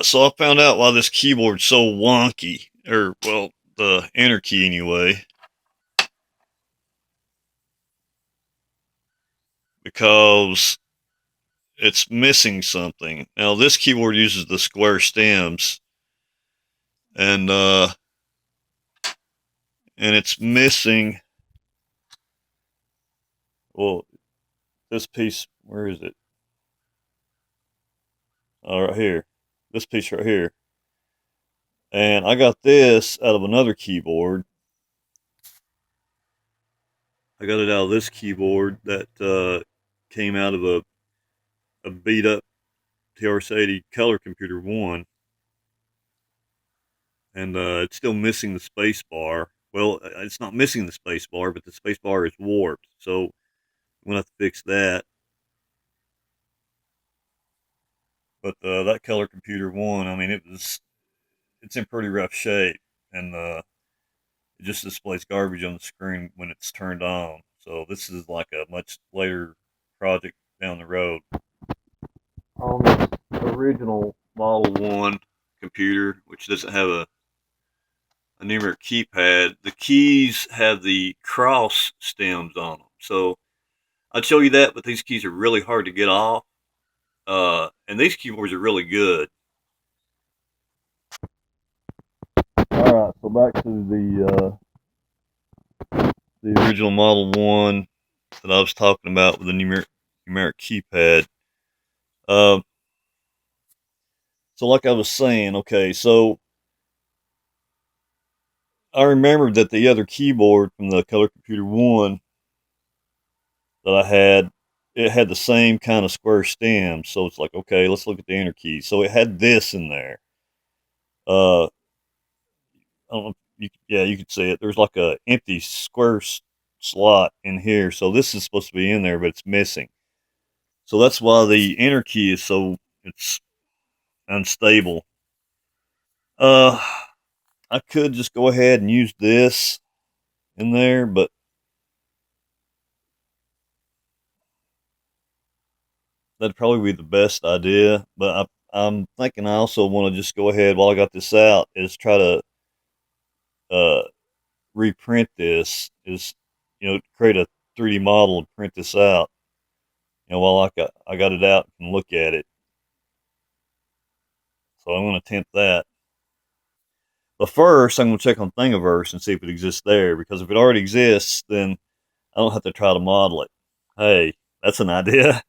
So I found out why this keyboard's so wonky, or well, the enter key anyway, because it's missing something. Now this keyboard uses the square stems, and it's missing. Well, this piece, where is it? Oh, right here. This piece right here. And I got this out of another keyboard. I got it out of this keyboard that came out of a beat up TRS-80 color computer one, and it's still missing the space bar. Well, it's not missing the space bar, but the space bar is warped. So I'm gonna have to fix that. But that color computer one, I mean, it's in pretty rough shape, and it just displays garbage on the screen when it's turned on. So this is like a much later project down the road. On this original Model 1 computer, which doesn't have a numeric keypad, the keys have the cross stems on them. So I'd show you that, but these keys are really hard to get off. And these keyboards are really good. All right, so back to the original Model 1 that I was talking about with the numeric keypad. Uh, so like I was saying, okay, so I remembered that the other keyboard from the Color Computer 1 that I had, it had the same kind of square stem. So it's like, okay, let's look at the enter key. So it had this in there. I don't know. You could see it. There's like a empty square slot in here. So this is supposed to be in there, but it's missing. So that's why the enter key is so it's unstable. Uh, I could just go ahead and use this in there, but that'd probably be the best idea. But I'm thinking I also want to just go ahead while I got this out is try to uh, reprint this. Is create a 3D model and print this out. While I got it out and look at it. So I'm going to attempt that. But first, I'm going to check on Thingiverse and see if it exists there. Because if it already exists, then I don't have to try to model it. Hey, that's an idea.